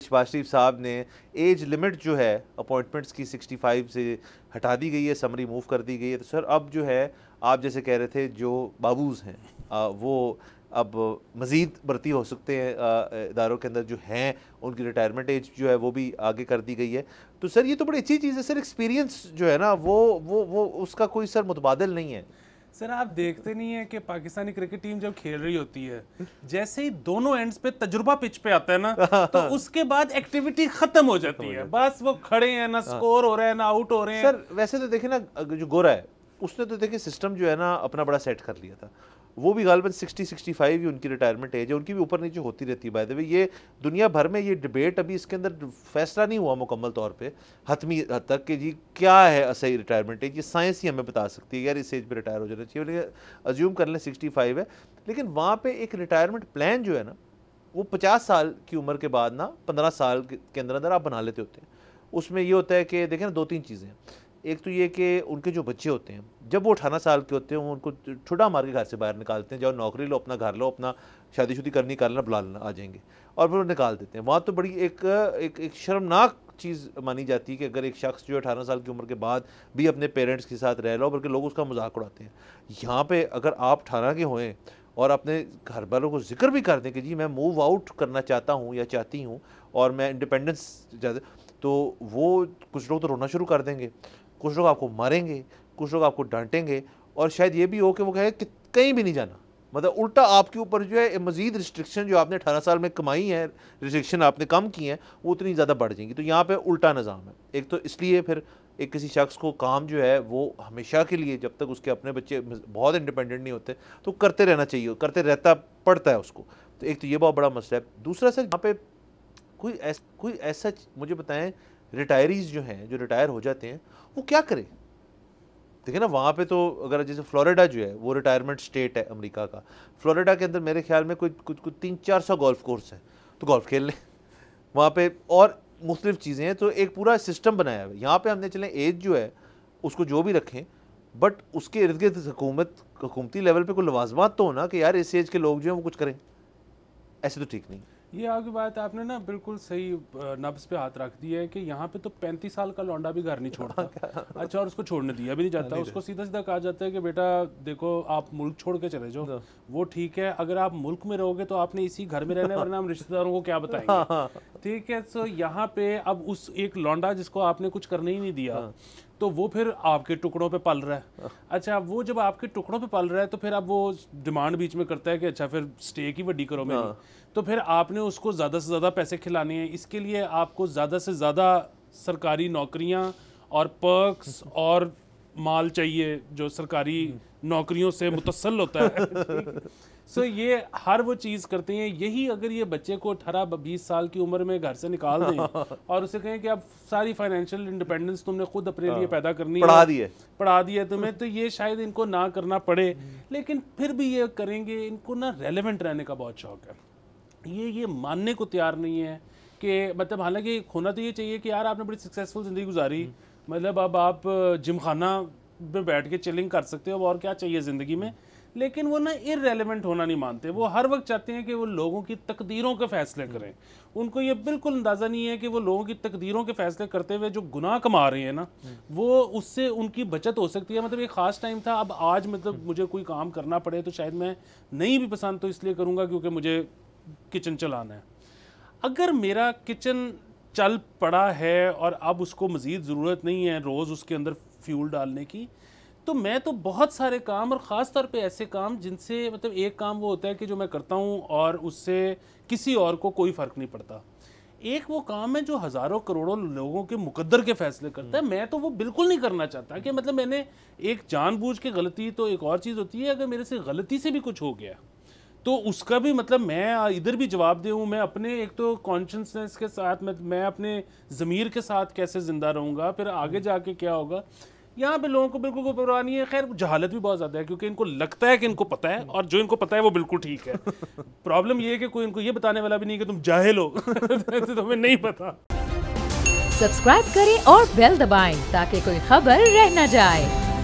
शहबाज शरीफ साहब ने age limit जो है अपॉइंटमेंट्स की 65 से हटा दी गई है, समरी मूव कर दी गई है। तो सर अब जो है आप जैसे कह रहे थे जो बाबूज़ हैं वो अब मज़ीद भर्ती हो सकते हैं इदारों के अंदर जो हैं, उनकी रिटायरमेंट एज जो है वो भी आगे कर दी गई है। तो सर ये तो बड़ी अच्छी चीज़ है सर, एक्सपीरियंस जो है ना वो उसका कोई सर मुतबादिल नहीं है। सर आप देखते नहीं है कि पाकिस्तानी क्रिकेट टीम जब खेल रही होती है, जैसे ही दोनों एंड्स पे तजुर्बा पिच पे आता है ना, तो उसके बाद एक्टिविटी खत्म हो जाती है। बस वो खड़े हैं, ना स्कोर हो रहा है ना आउट हो रहे हैं। सर वैसे तो देखे ना, जो गोरा है उसने तो देखिए सिस्टम जो है ना अपना बड़ा सेट कर लिया था। वो भी गालिबन 60-65 ही उनकी रिटायरमेंट एज है, उनकी भी ऊपर नीचे होती रहती है। बाय द वे ये दुनिया भर में ये डिबेट अभी इसके अंदर फैसला नहीं हुआ मुकम्मल तौर पे हतमी हद तक कि जी क्या है सही रिटायरमेंट एज। ये साइंस ही हमें बता सकती है यार इस एज पे रिटायर हो जाना चाहिए, अज्यूम कर लें 65 है। लेकिन वहाँ पे एक रिटायरमेंट प्लान जो है ना वो 50 साल की उम्र के बाद ना 15 साल के अंदर अंदर आप बना लेते होते हैं। उसमें ये होता है कि देखें ना 2-3 चीज़ें। एक तो ये कि उनके जो बच्चे होते हैं जब वो 18 साल के होते हैं वो उनको छुड़ा मार के घर से बाहर निकालते हैं, जाओ नौकरी लो, अपना घर लो, अपना शादीशुदी करनी कर लेना, बुला लेना, आ जाएंगे, और फिर वो निकाल देते हैं। वहाँ तो बड़ी एक शर्मनाक चीज़ मानी जाती है कि अगर एक शख्स जो 18 साल की उम्र के बाद भी अपने पेरेंट्स के साथ रह लो, बल्कि लोग उसका मजाक उड़ाते हैं। यहाँ पे अगर आप 18 के होएं और अपने घर वालों को जिक्र भी कर दें कि जी मैं मूव आउट करना चाहता हूँ या चाहती हूँ और मैं इंडिपेंडेंस चाहते, तो वो कुछ लोग तो रोना शुरू कर देंगे, कुछ लोग आपको मारेंगे, कुछ लोग आपको डांटेंगे, और शायद ये भी हो कि वो कहे कि कहीं भी नहीं जाना। मतलब उल्टा आपके ऊपर जो है मज़ीद रिस्ट्रिक्शन जो आपने 18 साल में कमाई है, रिस्ट्रिक्शन आपने कम की हैं, वो उतनी ज़्यादा बढ़ जाएंगी। तो यहाँ पे उल्टा निज़ाम है। एक तो इसलिए फिर एक किसी शख्स को काम जो है वो हमेशा के लिए, जब तक उसके अपने बच्चे बहुत इंडिपेंडेंट नहीं होते, तो करते रहना चाहिए, करते रहता पड़ता है उसको। तो एक तो ये बहुत बड़ा मसला है। दूसरा सर यहाँ पे कोई ऐसा मुझे बताएं, रिटायरीज़ जो हैं, जो रिटायर हो जाते हैं, वो क्या करें? देखिए ना वहाँ पे तो अगर जैसे फ्लोरिडा जो है वो रिटायरमेंट स्टेट है अमेरिका का, फ्लोरिडा के अंदर मेरे ख्याल में कुछ 300-400 गोल्फ कोर्स हैं, तो गोल्फ खेल लें वहाँ पे, और मुख्तलिफ चीज़ें हैं। तो एक पूरा सिस्टम बनाया हुआ है। यहाँ पे हमने चलें एज जो है उसको जो भी रखें, बट उसके इर्द गिर्द हुकूमती लेवल पे कोई लवाजमात तो हो ना कि यार इस एज के लोग जो हैं वो कुछ करें। ऐसे तो ठीक नहीं। ये आपकी बात आपने ना बिल्कुल सही नब्ज पे हाथ रख दिया है कि यहाँ पे तो 35 साल का लौंडा भी घर नहीं छोड़ता। अच्छा, और उसको छोड़ने दिया भी नहीं जाता, उसको सीधा सीधा कहा जाता है कि बेटा देखो आप मुल्क छोड़ के चले जाओ, वो ठीक है, अगर आप मुल्क में रहोगे तो आपने इसी घर में रहना, वरना हम रिश्तेदारों को क्या बताएंगे। ठीक है, तो यहाँ पे अब उस एक लौंडा जिसको आपने कुछ करने ही नहीं दिया, तो वो फिर आपके टुकड़ों पे पल रहा है। अच्छा, वो जब आपके टुकड़ों पे पल रहा है तो फिर अब वो डिमांड बीच में करता है कि अच्छा फिर स्टेक ही वड्डी करो मेरी, तो फिर आपने उसको ज़्यादा से ज़्यादा पैसे खिलाने हैं। इसके लिए आपको ज़्यादा से ज़्यादा सरकारी नौकरियां और पर्क्स और माल चाहिए जो सरकारी नौकरियों से मुतसल होता है। सो ये हर वो चीज़ करते हैं। यही अगर ये बच्चे को 18-20 साल की उम्र में घर से निकाल दें और उसे कहें कि अब सारी फाइनेंशियल इंडिपेंडेंस तुमने खुद अपने लिए पैदा करनी है, पढ़ा दी है तुम्हें, तो ये शायद इनको ना करना पड़े, लेकिन फिर भी ये करेंगे। इनको ना रेलेवेंट रहने का बहुत शौक है। ये मानने को तैयार नहीं है कि मतलब, हालांकि होना तो ये चाहिए कि यार आपने बड़ी सक्सेसफुल ज़िंदगी गुजारी, मतलब अब आप जिम खाना में बैठ के चिलिंग कर सकते हो, और क्या चाहिए ज़िंदगी में। लेकिन वो ना इररेलेवेंट होना नहीं मानते। वो हर वक्त चाहते हैं कि वो लोगों की तकदीरों के फैसले करें। उनको ये बिल्कुल अंदाज़ा नहीं है कि वो लोगों की तकदीरों के फैसले करते हुए जो गुनाह कमा रहे हैं ना, वो उससे उनकी बचत हो सकती है। मतलब एक ख़ास टाइम था, अब आज मतलब मुझे कोई काम करना पड़े तो शायद मैं नहीं भी पसंद तो इसलिए करूँगा क्योंकि मुझे किचन चलाना है। अगर मेरा किचन चल पड़ा है और अब उसको मज़ीद ज़रूरत नहीं है रोज़ उसके अंदर फ्यूल डालने की, तो मैं तो बहुत सारे काम, और ख़ास तौर पे ऐसे काम जिनसे मतलब एक काम वो होता है कि जो मैं करता हूँ और उससे किसी और को कोई फ़र्क नहीं पड़ता। एक वो काम है जो हज़ारों करोड़ों लोगों के मुकद्दर के फैसले करता है। मैं तो वो बिल्कुल नहीं करना चाहता कि मतलब मैंने एक जानबूझ के गलती, तो एक और चीज़ होती है अगर मेरे से गलती से भी कुछ हो गया तो उसका भी मतलब मैं इधर भी जवाब दूँ। मैं अपने एक तो कॉन्शियसनेस के साथ, मैं अपने ज़मीर के साथ कैसे ज़िंदा रहूँगा, फिर आगे जाके क्या होगा। यहाँ पे लोगों को बिल्कुल कोई परवाह नहीं है। खैर जहालत भी बहुत ज़्यादा है क्योंकि इनको लगता है कि इनको पता है, और जो इनको पता है वो बिल्कुल ठीक है। प्रॉब्लम ये है कि कोई इनको ये बताने वाला भी नहीं कि तुम जाहिल हो। तो तुम्हें नहीं पता। सब्सक्राइब करें और बेल दबाएं ताकि कोई खबर रह न जाए।